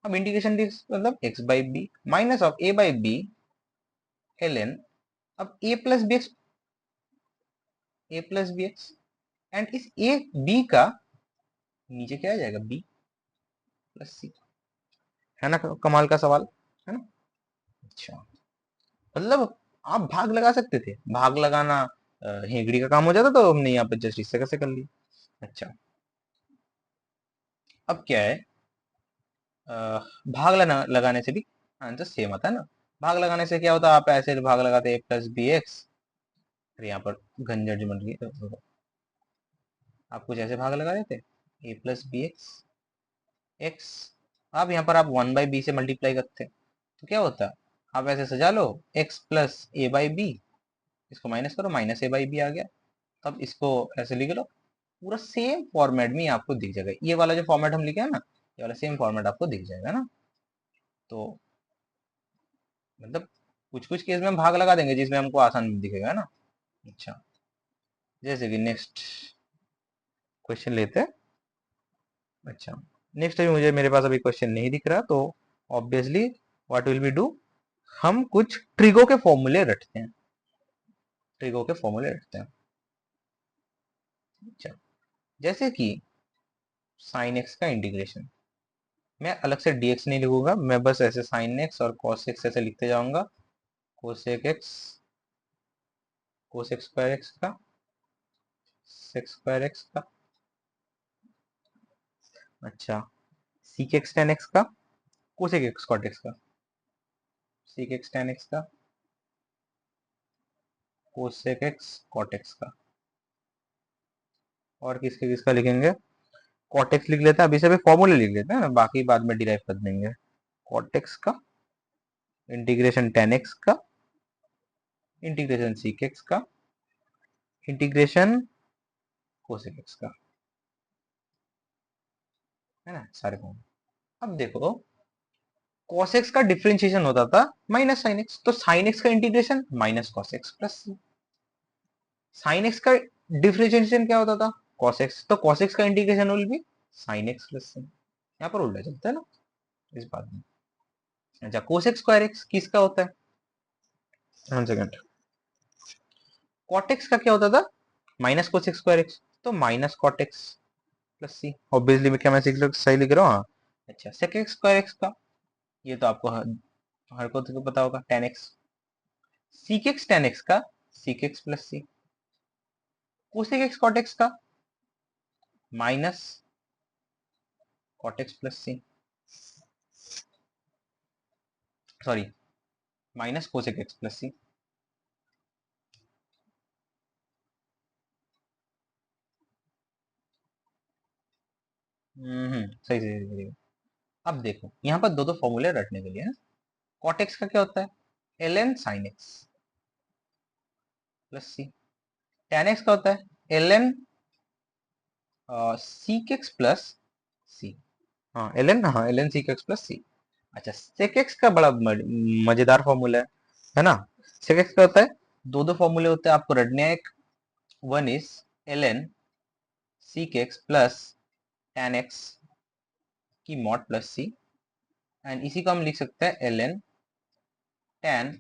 अब इंटीग्रेशन डीएक्स मतलब x by b minus of a by b l n. अब a plus b x and इस a B का नीचे क्या आ जाएगा, B plus सी। है ना कमाल का सवाल, है ना। अच्छा, मतलब आप भाग लगा सकते थे, भाग लगाना हेगड़ी का काम हो जाता, तो हमने यहाँ पे जस्ट इससे कैसे कर ली। अच्छा, अब क्या है, अ, लगाने से भी आंसर सेम आता है ना। भाग लगाने से क्या होता है, आप ऐसे भाग लगाते ए प्लस बी एक्स, फिर यहाँ पर झंझट बन गई, आप कुछ ऐसे भाग लगा देते a plus b x x. अब यहाँ पर आप वन बाई बी से मल्टीप्लाई करते, तो क्या होता, आप ऐसे सजा लो, x plus a by b, इसको माइनस करो, माइनस ए बाई बी आ गया। तब इसको ऐसे लिख लो, पूरा सेम फॉर्मेट में आपको दिख जाएगा, ये वाला जो फॉर्मेट हम लिखे हैं ना, ये वाला सेम फॉर्मेट आपको दिख जाएगा ना। तो मतलब कुछ कुछ केस में हम भाग लगा देंगे जिसमें हमको आसान दिखेगा ना। अच्छा, जैसे कि नेक्स्ट क्वेश्चन लेते हैं। अच्छा, नेक्स्ट अभी मुझे मेरे पास अभी क्वेश्चन नहीं दिख रहा, तो obviously what will we do, हम कुछ ट्रिगो के फॉर्मूले रटते हैं, ट्रिगो के फॉर्मूले रटते हैं। अच्छा, जैसे कि साइन एक्स का इंटीग्रेशन, मैं अलग से dx नहीं लिखूंगा, मैं बस ऐसे साइन एक्स और कॉस एक्स ऐसे लिखते जाऊंगा, cosec x, cosec square x का, सेक स्क्वायर एक्स का, अच्छा सीक एक्स टेन एक्स का, कोसेक एक्स कॉट एक्स का, सीक एक्स टेन एक्स का, कोसेक एक्स कॉट एक्स का, और किसके किसका लिखेंगे, कॉट एक्स लिख लेते हैं, अभी से फॉर्मूले लिख लेते हैं ना, बाकी बाद में डिराइव कर देंगे। कॉट एक्स का इंटीग्रेशन टेन एक्स का, इंटीग्रेशन सीक एक्स का, इंटीग्रेशन कोसेक एक्स का, है ना सारे फॉर्मूले। अब देखो, cos x का डिफरेंशिएशन होता था माइनस साइन एक्स, तो साइन एक्स का integration minus cos x plus c. Sine x का डिफरेंशिएशन क्या होता था, cos x, तो cos x का इंटीग्रेशन will be sine x plus c. यहाँ पर उल्टा चलता है ना इस बात में। अच्छा, cos x स्क्वायर एक्स किसका होता है, वन सेकेंड, cot x का क्या होता था, minus cos x square x, तो माइनस cot x प्लस सी। ऑब्वियसली मैं क्या मैं सही लिख रहा हूँ, हाँ। अच्छा, sec x स्क्वायर एक्स का, ये तो आपको हर को पता होगा, tan x, sec x tan x का, sec x plus c, cosec x cot x का माइनस cot x plus c, sorry minus cosec x plus c. सही सही सही। अब देखो यहाँ पर दो दो फॉर्मूले रटने के लिए है। cot x का क्या होता है, ln sin x प्लस सी। tan x का होता है ln sec x प्लस सी, हाँ ln, हाँ ln sec x plus c. अच्छा, sec x का बड़ा मजेदार फॉर्मूला है ना। sec x का होता है, दो दो फॉर्मूले होते हैं आपको रटने हैं, एक one is ln sec x plus tan x की मॉड प्लस सी, एंड इसी को हम लिख सकते हैं ln tan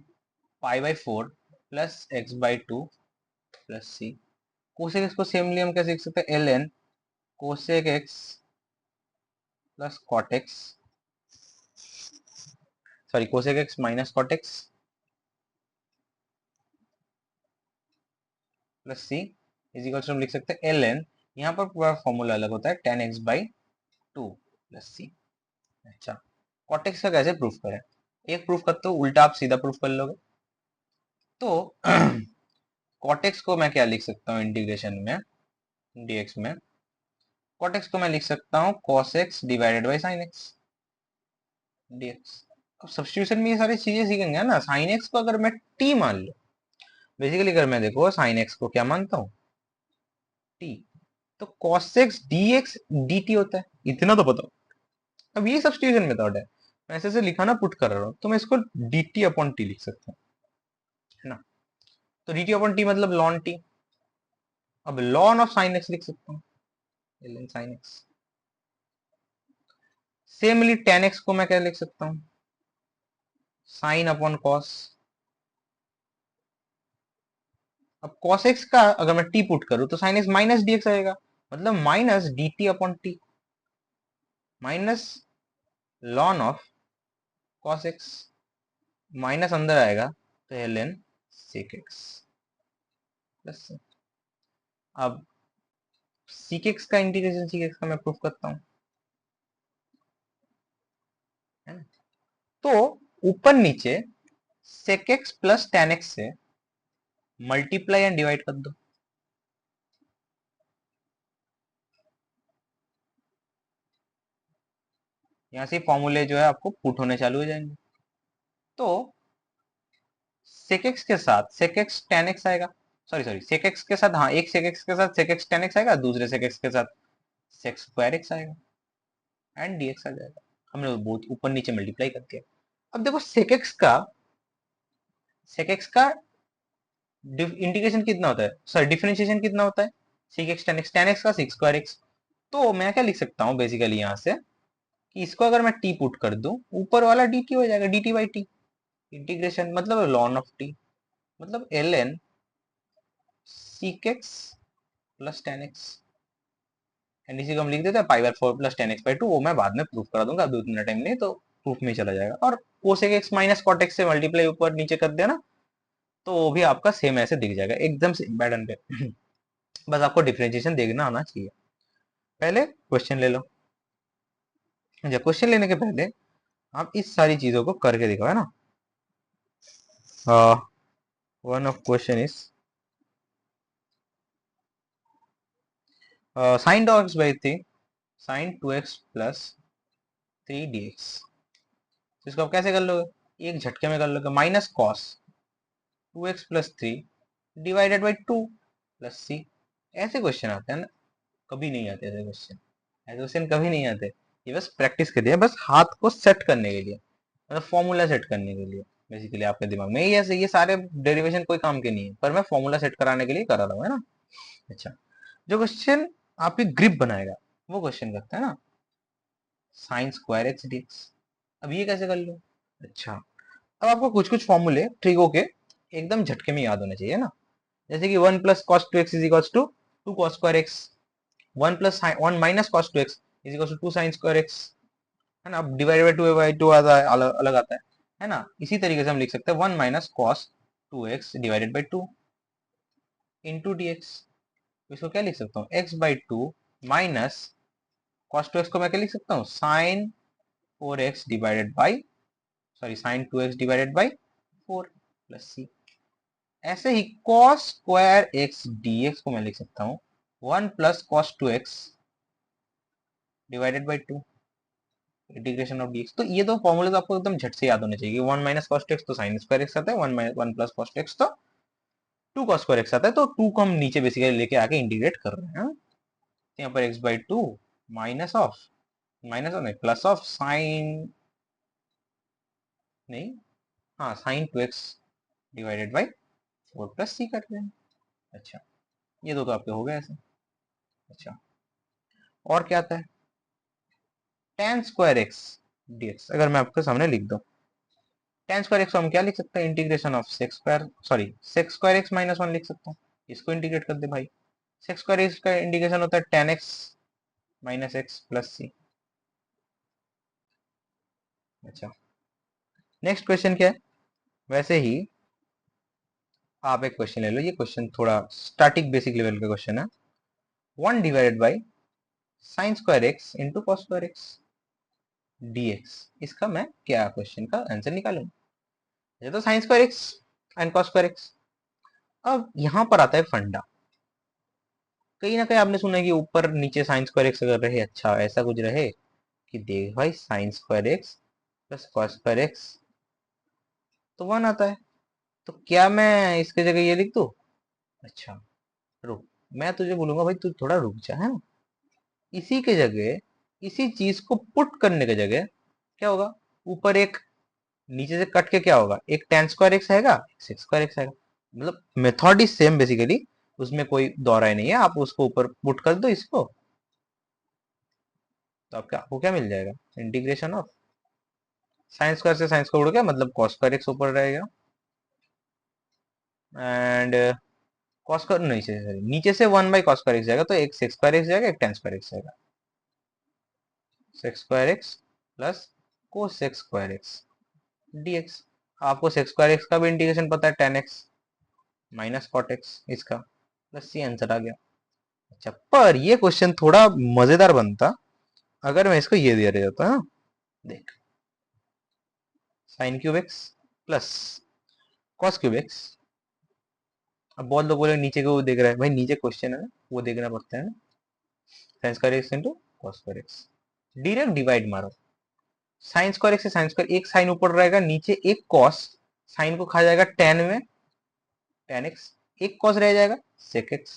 pi by four plus x by two plus c. Cosec x को सेमली हम कैसे लिख सकते हैं, ln cosec x plus cot x, sorry cosec x minus cot x plus c is equal to हम लिख सकते हैं ln, यहाँ पर पूरा फॉर्मूला अलग होता है, tan x by two plus c. अच्छा, कॉट एक्स का कैसे प्रूफ करें, एक प्रूफ करते हो, उल्टा आप सीधा प्रूफ कर लोगे। तो कॉटेक्स को मैं क्या लिख सकता हूँ इंटीग्रेशन में, डीएक्स में कॉटेक्स को मैं लिख सकता हूँ cos x divided by sine x dx. अब सब्स्टिट्यूशन में ये सारी चीजें सीखेंगे ना। साइन एक्स को अगर मैं टी मान लूं, बेसिकली अगर मैं देखो साइन एक्स को क्या मानता हूँ, टी, तो कॉस एक्स डीएक्स dt होता है, इतना तो बताओ। अब ये सब्स्टिट्यूशन मेथड है, मैं ऐसे से लिखा ना पुट कर रहा हूँ, तो मैं इसको dt अपॉन टी लिख सकता हूँ, है ना। तो dt अपॉन टी मतलब लॉन टी। अब लॉन ऑफ साइन एक्स लिख सकता हूँ, ln sine x. Samely tan x को मैं क्या लिख सकता हूँ, साइन अपॉन कॉस। अब cos x का अगर मैं t पुट करूं तो sin x माइनस dx आएगा, मतलब minus dt upon T minus lawn of cos x, minus अंदर आएगा तो ln sec x प्लस। अब sec x का इंटीग्रेशन sec x का मैं प्रूफ करता हूं, है ना। तो ऊपर नीचे sec x plus tan x से मल्टीप्लाई एंड डिवाइड कर दो। यहां से फॉर्मूले जो है आपको पुट होने चालू हो जाएंगे। तो sec x के साथ sec x tan x आएगा, सॉरी सॉरी sec x के साथ, हाँ, एक sec x के साथ sec x tan x आएगा, दूसरे sec x के साथ sec स्क्वायर x आएगा एंड dx आ जाएगा। हमने बहुत ऊपर नीचे मल्टीप्लाई करके। अब देखो sec x का इंटीग्रेशन कितना होता है, सॉरी डिफरेंशिएशन कितना होता है, sec x tan x का sec स्क्वायर x। तो मैं क्या लिख सकता हूँ बेसिकली यहाँ से, कि इसको अगर मैं t पुट कर दूं, ऊपर वाला dt हो जाएगा, dt बाई टी इंटीग्रेशन, मतलब लॉन ऑफ t, मतलब ln sec x plus tan x। And इसी को हम लिख देते हैं पाई बाय 4 प्लस 10x/2। वो मैं बाद में प्रूफ करा दूंगा, अभी उतना टाइम नहीं, तो प्रूफ में ही चला जाएगा। और cosec x minus cot x से मल्टीप्लाई ऊपर नीचे कर देना, तो वो भी आपका सेम ऐसे दिख जाएगा, एकदम से बैडन पे। बस आपको डिफरेंशिएशन देखना आना चाहिए। पहले क्वेश्चन ले लो। अच्छा, क्वेश्चन लेने के पहले आप इस सारी चीजों को करके दिखाओ, है ना। One of question is sine 2x by 3 sine 2x plus 3 dx। इसको आप कैसे कर लोगे, एक झटके में कर लोगे, minus cos 2x plus 3 divided by 2 plus c. ऐसे क्वेश्चन आते हैं ना, कभी नहीं आते ऐसे क्वेश्चन, ऐसे क्वेश्चन कभी नहीं आते। ये बस प्रैक्टिस के लिए, बस हाथ को सेट करने के लिए, मतलब फॉर्मूला सेट करने के लिए। बेसिकली आपके दिमाग में ये सारे डेरिवेशन कोई काम के नहीं है, पर मैं फॉर्मूला सेट कराने के लिए करा रहा हूँ, है ना। अच्छा, जो क्वेश्चन आपकी ग्रिप बनाएगा वो क्वेश्चन करता है ना, साइन स्क्वायर एक्स डीएक्स। अब ये कैसे कर लो। अच्छा, अब आपको कुछ कुछ फॉर्मूले ट्रिगो के एकदम झटके में याद होने चाहिए ना। जैसे कि 1 plus cos 2x is equals to 2 cos square x, 1 plus 1 minus cos 2x is equals to 2 sine square x, है ना। अब डिवाइडेड बाय 2 बाय 2 आता है, अलग अलग आता है ना। इसी तरीके से हम लिख सकते हैं 1 minus cos 2x divided by 2 into dx। इसको क्या लिख सकता हूँ, x बाई 2 माइनस कॉस 2x को मैं क्या लिख सकता हूँ, sine 4x divided by, sorry sine 2x divided by 4 plus c. ऐसे ही cos स्क्वायर x dx को मैं लिख सकता हूँ 1 plus cos 2x divided by 2 integration of dx। तो ये दो फॉर्मूले तो आपको एकदम झट से याद होने चाहिए। 1 माइनस कॉस 2x तो साइन स्क्वायर x आता है, 1 प्लस कॉस 2x तो 2 कॉस स्क्वायर x आता है। तो 2 को हम नीचे बेसिकली लेके आके इंटीग्रेट कर रहे हैं। तो यहाँ पर x बाई 2 माइनस ऑफ, माइनस ऑफ नहीं, प्लस ऑफ साइन, नहीं, हाँ, sine 2x divided by 4 plus c कर रहे हैं। अच्छा, ये दो तो आपके हो गए ऐसे। अच्छा, और क्या आता है, tan स्क्वायर एक्स dx। अगर मैं आपके सामने लिख दूं tan स्क्वायर एक्स, हम क्या लिख सकते हैं, integration of sec square, sorry sec square x minus 1 लिख सकता हूँ। इसको इंटीग्रेट कर दे भाई, सेक्स स्क्वायर एक्स का इंटीग्रेशन होता है tan x minus x plus c. अच्छा, नेक्स्ट क्वेश्चन क्या है, वैसे ही आप एक क्वेश्चन ले लो। ये क्वेश्चन थोड़ा स्टैटिक बेसिक लेवल का क्वेश्चन है। 1 divided by sign square x into cos square x dx। इसका मैं क्या क्वेश्चन का आंसर निकालूं। ये तो sign square x and cos square x. अब यहां पर आता है फंडा। कहीं ना कहीं आपने सुना है कि ऊपर नीचे साइन स्क्वायर एक्स अगर रहे, अच्छा ऐसा कुछ रहे कि देख भाई sign square x plus cos square x तो 1 आता है। तो क्या मैं इसके जगह ये लिख दूं? अच्छा रुक, मैं तुझे बोलूंगा भाई तू थोड़ा रुक जा, है ना। इसी के जगह, इसी चीज को पुट करने की जगह क्या होगा, ऊपर एक, नीचे से कट के क्या होगा, एक tan स्क्वायर एक्स आएगा, सिक्स स्क्वायर एक्स आएगा। मतलब मेथड इज सेम बेसिकली, उसमें कोई दोहराई नहीं है। आप उसको ऊपर पुट कर दो इसको, तो आपको क्या मिल जाएगा, इंटीग्रेशन ऑफ साइन स्क्वायर से साइन स्क्वायर उड़ गया, मतलब cos स्क्वायर एक्स ऊपर रहेगा एंड cos स्क्वायर नहीं, सॉरी नीचे से 1 बाई cos स्क्वायर एक्स जाएगा, तो एक सेक्स स्क्वायर एक्स जाएगा, एक tan स्क्वायर एक्स जाएगा। Sec square x plus cos x square x dx। आपको सेक्स स्क्वायर एक्स का भी इंटीग्रेशन पता है, tan x minus cot x इसका, प्लस सी आंसर आ गया। अच्छा, पर ये क्वेश्चन थोड़ा मजेदार बनता अगर मैं इसको ये दे रहा होता है। देख, sine cube x plus cos cube x. अब बहुत लोग बोले नीचे को देख रहा है, भाई नीचे क्वेश्चन है ना, वो देखना पड़ता है ना। Sign square x into cos square x, direct divide मारो। साइन स्क्वायर एक्स से साइन स्क्वायर, एक साइन ऊपर रहेगा, नीचे एक कॉस, साइन को खा जाएगा टेन में, टेन एक्स, एक कॉस रह जाएगा सेक एक्स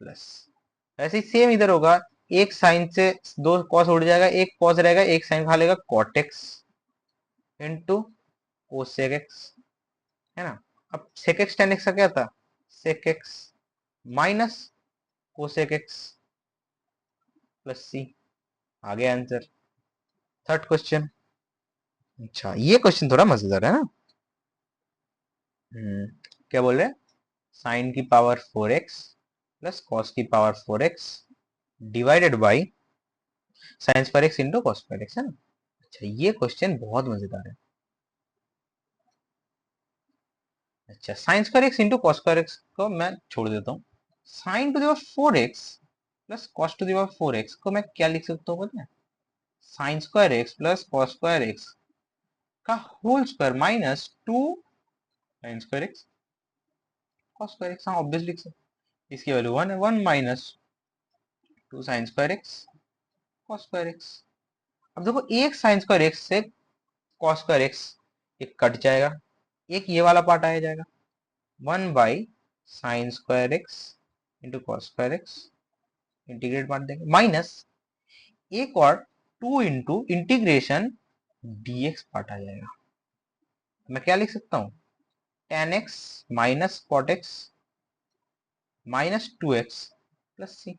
प्लस, ऐसे ही सेम इधर होगा, एक साइन से दो कॉस उड़ जाएगा, एक कॉस रहेगा, एक साइन खा लेगा cot x into cosec x, है ना। अब सेक एक्स टेन एक्स का क्या था, sec x minus cosec x plus c, आ गया आंसर। Third question. अच्छा, ये क्वेश्चन थोड़ा मजेदार है ना। क्या बोल रहे हैं, साइन की पावर 4x प्लस कॉस की power 4x divided by sign square x into cos square x, है ना। अच्छा, ये क्वेश्चन बहुत मजेदार है। अच्छा, sign square x into cos square x को मैं छोड़ देता हूँ। Sign to the power 4x plus cos two the power 4x को मैं क्या लिख सकता हूँ पता है, sign square x plus cos square x का whole square minus two sign square x cos square x. हाँ ऑब्वियसली लिख सकते, इसकी वैल्यू 1 है, 1 minus two sign square x cos square x. अब देखो, एक साइन स्क्वायर एक्स से कॉस स्क्वायर एक्स एक कट जाएगा, एक ये वाला पार्ट आ जाएगा, 1 by sine square x into cos square x, integrate part देंगे, माइनस एक और 2 इंटू इंटीग्रेशन dx पार्ट आ जाएगा। मैं क्या लिख सकता हूँ, tan x minus cot x minus 2x plus c.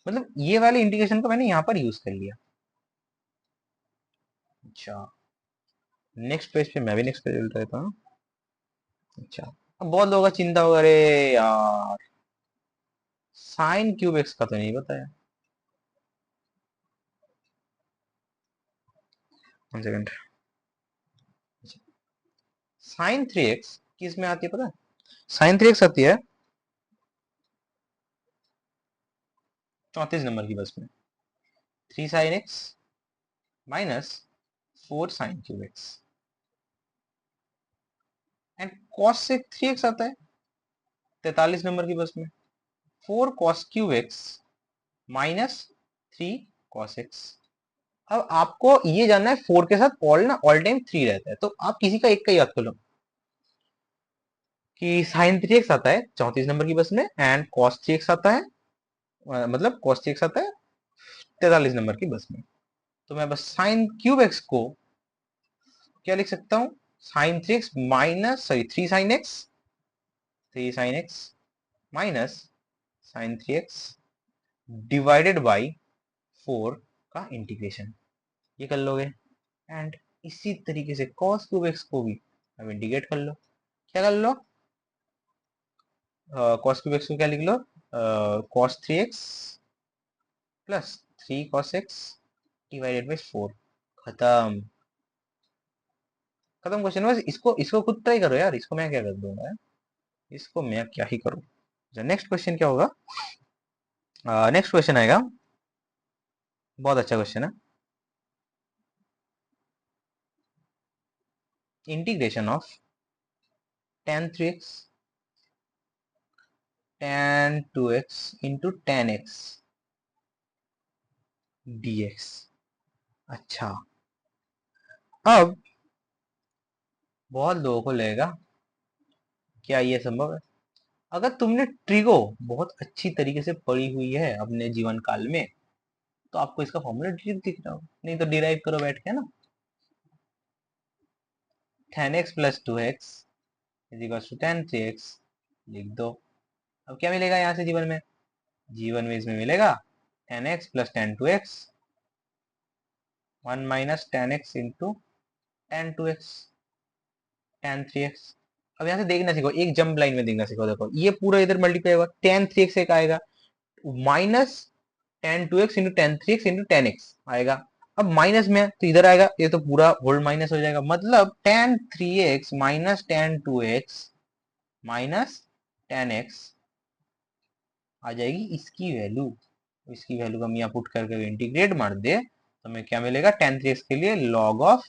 मतलब ये वाले इंटीग्रेशन को मैंने यहाँ पर यूज कर लिया। अच्छा, नेक्स्ट पेज पे मैं भी नेक्स्ट पेज उल्टा देता हूँ। अच्छा, अब बहुत लोगों का चिंता होगा, अरे यार साइन क्यूब एक्स का तो नहीं बताया। 1 सेकंड। साइन 3x किस में आती है पता है, साइन 3x आती है 34 नंबर की बस में, 3 sine x minus 4 sine cube x and cos से 3x आता है 43 नंबर की बस में, 4 cos cube x minus 3 cos x. अब आपको ये जानना है, 4 के साथ ऑल टाइम 3 रहता है, तो आप किसी का एक का याद कर लो कि साइन 3x आता है 34 नंबर की बस में एंड कॉस 3x आता है, मतलब cos 3x आता है 43 नंबर की बस में। तो मैं बस साइन क्यूब एक्स को क्या लिख सकता हूँ, sine 3x minus, sorry 3 sine x, 3 sine x minus sine 3x divided by 4 का इंटीग्रेशन, ये कर लोगे। एंड इसी तरीके से cos क्यूब एक्स को भी अब इंटीग्रेट कर लो, क्या कर लो, cos क्यूब एक्स को क्या लिख लो, cos 3x plus 3 cos x divided by 4, खत्म। खत्म क्वेश्चन। बस इसको इसको खुद ट्राई करो यार, इसको मैं क्या कर दूंगा यार? इसको मैं क्या ही करूँ। नेक्स्ट क्वेश्चन क्या होगा, नेक्स्ट क्वेश्चन आएगा, बहुत अच्छा क्वेश्चन है। Integration of tan 3x tan 2x into tan x dx। अच्छा, अब बहुत लोगों को लगेगा क्या ये संभव है? अगर तुमने ट्रिगो बहुत अच्छी तरीके से पढ़ी हुई है अपने जीवन काल में, तो आपको इसका फॉर्मूला दिख रहा हो, नहीं तो डिराइव करो बैठ के ना। tan x plus 2x is equal to tan 3x लिख दो। अब क्या मिलेगा यहाँ से जीवन में? जीवन में इसमें मिलेगा tan x plus tan 2x 1 minus tan x into tan 2x tan 3x। अब यहाँ से देखना सीखो, एक जंप लाइन में देखना सीखो। देखो ये पूरा इधर मल्टीप्लाई होगा, tan 3x एक आएगा minus tan 2x into tan 3x into tan x आएगा। अब माइनस में तो इधर आएगा, ये तो पूरा होल माइनस हो जाएगा, मतलब tan 3x minus tan 2x minus tan x आ जाएगी इसकी वैल्यू। इसकी वैल्यू को हम यहाँ पुट करके इंटीग्रेट मार दे तो हमें क्या मिलेगा? tan 3x के लिए log of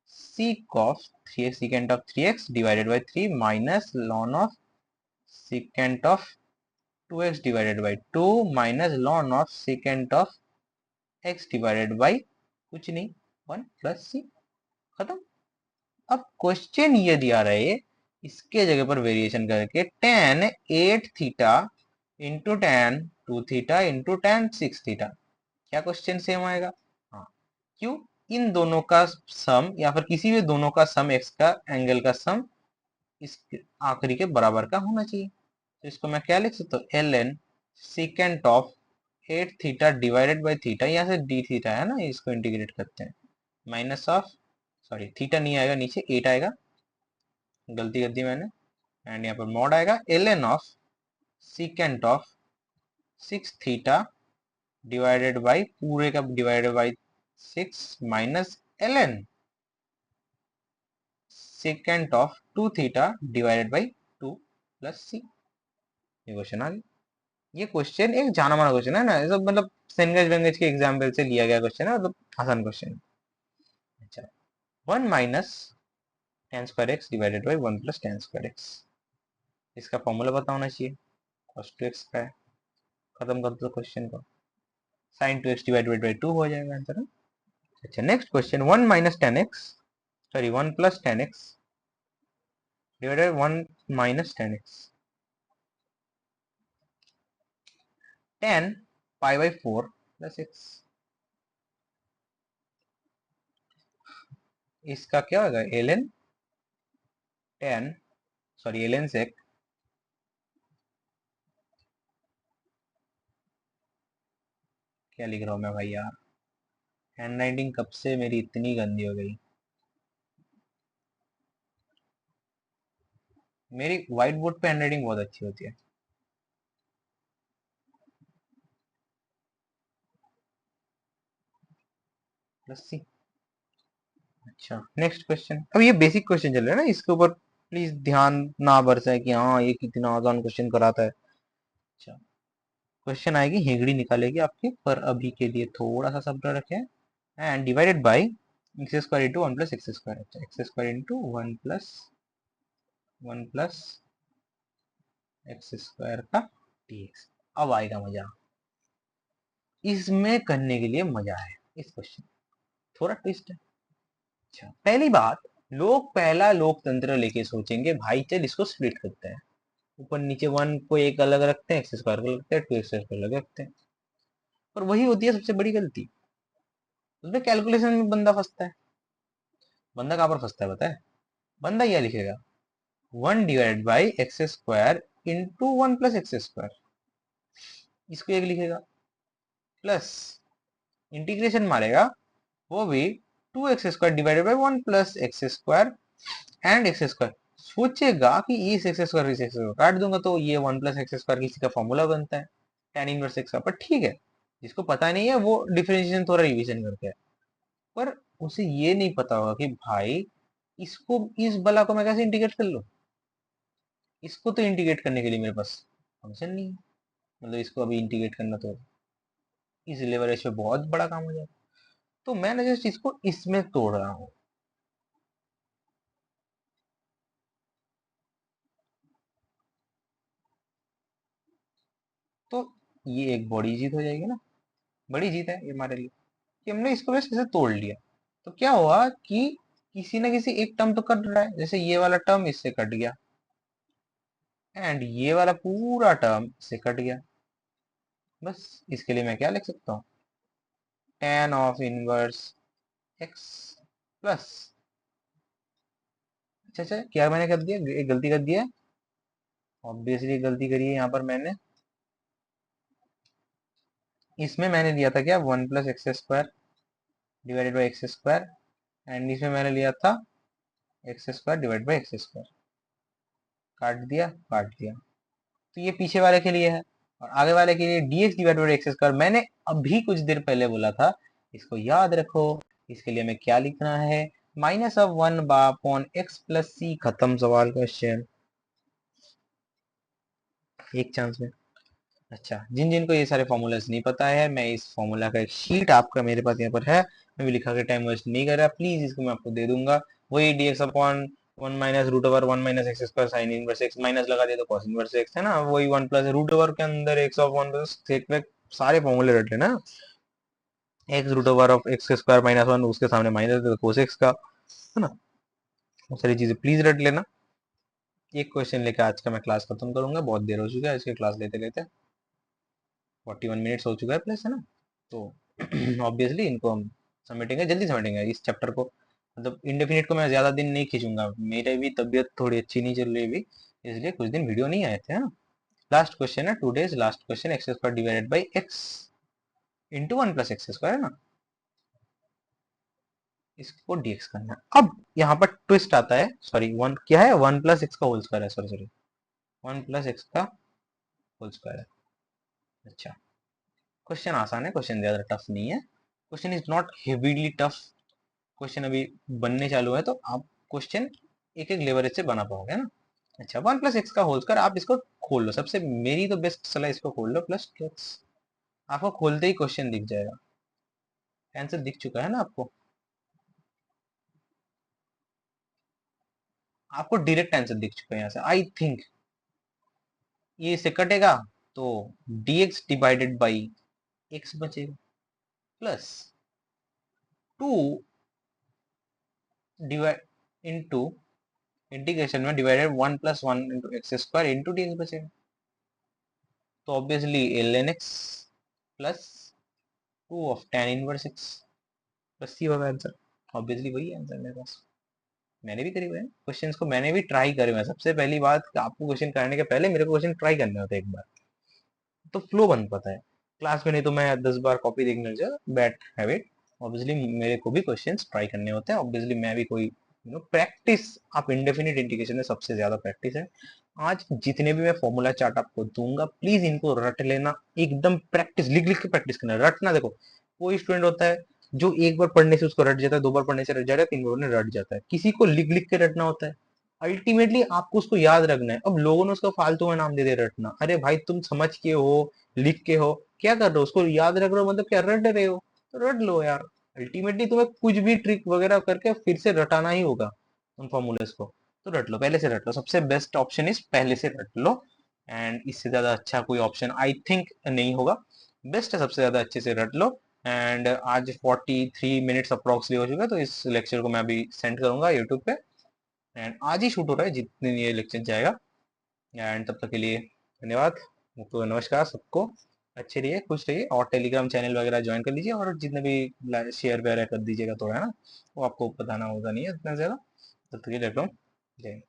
sec of 3x secant of 3x divided by 3 minus ln of secant of 2x divided by 2 minus ln of secant of x divided by कुछ नहीं 1 प्लस c। खत्म। अब क्वेश्चन ये दिया रहे, इसके जगह पर वेरिएशन करके tan 8 theta into tan 2 theta into tan 6 theta, क्या क्वेश्चन सेम आएगा? हाँ। क्यों? इन दोनों का सम या फिर किसी भी दोनों का सम, एक्स का एंगल का सम इस आखिरी के बराबर का होना चाहिए। तो इसको मैं क्या लिख सकता हूँ? ln secant of 8 theta divided by theta, यहाँ से डी थीटा है ना, इसको इंटीग्रेट करते हैं, माइनस ऑफ, सॉरी थीटा नहीं आएगा, नीचे 8 आएगा, गलती कर दी मैंने, एंड यहाँ पर मॉड आएगा ln of secant of 6 theta divided by पूरे का divided by 6 minus ln secant of 2 theta divided by 2 plus c। ये क्वेश्चन आ गया। ये क्वेश्चन एक जाना माना क्वेश्चन है ना, ये सब मतलब सेनगेज वेंगेज के एग्जाम्पल से लिया गया क्वेश्चन है, मतलब आसान क्वेश्चन। अच्छा, 1 minus tan2x divided by 1 plus tan2x, इसका फॉर्मूला पता होना चाहिए, cos 2x का है। खत्म कर दो क्वेश्चन को, sin 2x डिवाइडेड बाई 2 हो जाएगा आंसर। अच्छा, next question 1 minus tan x, sorry 1 plus tan x divided 1 minus tan x tan pi by 4 plus x, इसका क्या होगा? ln tan, sorry ln sec क्या लिख रहा हूँ मैं भाई यार, हैंड राइटिंग कब से मेरी इतनी गंदी हो गई। मेरी व्हाइट बोर्ड पे हैंड राइटिंग बहुत अच्छी होती है। Plus c. अच्छा, नेक्स्ट क्वेश्चन। अब ये बेसिक क्वेश्चन चल रहा है ना, इसके ऊपर प्लीज ध्यान ना बरसाए कि हाँ ये कितना आसान क्वेश्चन कराता है। अच्छा, क्वेश्चन आएगी, हेगड़ी निकालेगी आपकी, पर अभी के लिए थोड़ा सा सब्र रखें। And divided by x square into 1 plus x square. अच्छा, x square into 1 plus x square का dx। अब आएगा मजा, इसमें करने के लिए मजा है, इस क्वेश्चन थोड़ा ट्विस्ट है। अच्छा, पहली बात, लोग पहला लोकतंत्र लेके सोचेंगे भाई चल इसको स्प्लिट करते हैं, ऊपर नीचे 1 को एक अलग रखते हैं, एक्स स्क्वायर को रखते हैं, 2 एक्स स्क्वायर अलग रखते हैं। पर वही होती है सबसे बड़ी गलती, उसमें कैलकुलेशन में बंदा फंसता है। बंदा कहाँ पर फंसता है पता है? बंदा यह लिखेगा 1 divide by x square into 1 plus x square, इसको एक लिखेगा, प्लस इंटीग्रेशन मारेगा वो भी 2 x square divided by 1 plus x square and x square. सोचेगा कि इस एक्स स्क्वायर इस एक्स स्क्वायर काट दूंगा तो ये 1 प्लस एक्स स्क्वायर किसी का फॉर्मूला बनता है, tan इनवर्स एक्स का। पर ठीक है, जिसको पता नहीं है वो डिफरेंशिएशन थोड़ा रिवीजन करके है, पर उसे ये नहीं पता होगा कि भाई इसको, इस बला को मैं कैसे इंटीग्रेट कर लूं। इसको तो इंटीग्रेट करने के लिए मेरे पास फंक्शन नहीं है, मतलब इसको अभी इंटीग्रेट करना तो इस लेवरेज पे बहुत बड़ा काम हो जाएगा। तो मैं ना जस्ट इसको इसमें तोड़ रहा हूँ, ये एक बड़ी जीत हो जाएगी ना, बड़ी जीत है ये हमारे लिए कि हमने इसको बस ऐसे तोड़ लिया। तो क्या हुआ कि किसी ना किसी एक टर्म तो कट रहा है, जैसे ये वाला टर्म इससे कट गया एंड ये वाला पूरा टर्म इससे कट गया। बस इसके लिए मैं क्या लिख सकता हूँ, tan of inverse x plus, अच्छा क्या मैंने कर दिया, एक गलती कर दिया है, ऑब्वियसली गलती करी है यहाँ पर मैंने। इसमें मैंने लिया था क्या, 1 + x² divided by x², and इसमें मैंने लिया था x² डिवाइड बाई x²। काट दिया। तो ये पीछे वाले के लिए है, और आगे वाले के लिए dx डिवाइड बाई x²। मैंने अभी कुछ देर पहले बोला था, इसको याद रखो। इसके लिए हमें क्या लिखना है, -1/x+c, खत्म सवाल, क्वेश्चन। एक चांस में। अच्छा, जिन जिनको ये सारे फॉर्मूलाज नहीं पता है, मैं इस फॉर्मूला का एक शीट आपका मेरे पास यहाँ पर है, मैं भी लिखा के टाइम वेस्ट नहीं कर रहा, प्लीज इसको मैं आपको दे दूंगा। वही dx upon 1 - √1 - x² sine inverse x, minus लगा दिया तो कॉस इनवर्स x है ना, वही 1 + √, के अंदर x ऑफ 1 + सारे फॉर्मूले रट लेना। x √(x²) -1, उसके सामने माइनस तो कोस x का, है ना। वो सारी चीजें प्लीज रट लेना। एक क्वेश्चन लेकर आज का मैं क्लास खत्म करूंगा, बहुत देर हो चुका है इसके क्लास लेते लेते, 41 मिनट्स हो चुका है प्लस, है ना। तो ऑब्वियसली इनको हम समेटेंगे, जल्दी समेटेंगे इस चैप्टर को। मतलब इंडेफिनिट को मैं ज्यादा दिन नहीं खींचूंगा, मेरी भी तबीयत थोड़ी अच्छी नहीं चल रही अभी, इसलिए कुछ दिन वीडियो नहीं आए थे, है ना। लास्ट क्वेश्चन है today's, last question, x² divided by x into 1 + x² है ना, इसको dx करना है। अब यहाँ पर ट्विस्ट आता है, सॉरी वन क्या है, 1 + x का होल स्क्वायर है, सॉरी सॉरी 1 + x का होल स्क्वायर है। अच्छा, क्वेश्चन आसान है, क्वेश्चन ज्यादा टफ नहीं है, question is not heavily tough. Question अभी बनने चालू है, तो आप क्वेश्चन एक एक लेवरेज से बना पाओगे ना। अच्छा, 1 + x का होल स्क्वायर, आप इसको खोल लो, सबसे मेरी तो बेस्ट सलाह, इसको खोल लो प्लस x, आपको खोलते ही क्वेश्चन दिख जाएगा, आंसर दिख चुका है ना आपको, आपको डायरेक्ट आंसर दिख चुका है यहाँ से आई थिंक। ये इससे कटेगा तो dx डिवाइडेड बाई x बचेगा, प्लस 2 डिवाइड इंटू इंटीग्रेशन में divided 1 + 1 into x² into dx बचेगा। तो obviously ln x plus 2 of tan inverse x, बस ये होगा आंसर। ऑब्वियसली वही आंसर मेरे पास, मैंने भी करी हुए हैं क्वेश्चंस को, मैंने भी ट्राई करे हुए हैं। सबसे पहली बात, आपको क्वेश्चन करने के पहले मेरे को क्वेश्चन ट्राई करने होते हैं एक बार, तो फ्लो बन पाता है क्लास में, नहीं तो मैं 10 बार कॉपी देखने लग जाए, बैड हैबिट। ऑब्वियसली मेरे को भी क्वेश्चंस ट्राई करने होते हैं, ऑब्वियसली मैं भी कोई प्रैक्टिस, आप इंडेफिनिट इंटीग्रेशन में सबसे ज्यादा प्रैक्टिस है। आज जितने भी मैं फॉर्मूला चार्ट आपको दूंगा, प्लीज इनको रट लेना, एकदम प्रैक्टिस, लिख लिख के प्रैक्टिस करना, रटना। देखो कोई स्टूडेंट होता है जो एक बार पढ़ने से उसको रट जाता है, 2 बार पढ़ने से रट जाता है, 3 बार पढ़ने रट जाता है, किसी को लिख लिख के रटना होता है, अल्टीमेटली आपको उसको याद रखना है। अब लोगों ने उसका फालतू में नाम दे दे रटना, अरे भाई तुम समझ के हो, लिख के हो, क्या कर रहे हो, उसको याद रख रहे हो, मतलब क्या रट रहे हो, तो रट लो यार। अल्टीमेटली तुम्हें कुछ भी ट्रिक वगैरह करके फिर से रटाना ही होगा उन फॉर्मूलेस को, तो रट लो, पहले से रट लो, सबसे बेस्ट ऑप्शन इज पहले से रट लो। एंड इससे ज्यादा अच्छा कोई ऑप्शन आई थिंक नहीं होगा, बेस्ट है, सबसे ज्यादा अच्छे से रट लो। एंड आज 43 मिनट्स अप्रोक्सली हो चुका है, तो इस लेक्चर को मैं अभी सेंड करूंगा यूट्यूब पे, एंड आज ही शूट हो रहा है जितने ये लेक्चर जाएगा। एंड तब तक के लिए धन्यवाद, तो नमस्कार सबको, अच्छे रहिए, खुश रहिए, और टेलीग्राम चैनल वगैरह ज्वाइन कर लीजिए, और जितने भी शेयर वगैरह कर दीजिएगा थोड़ा, है ना, वो आपको बताना होगा नहीं है इतना ज़्यादा। तब तक के लिए रख लो, जय हिंद।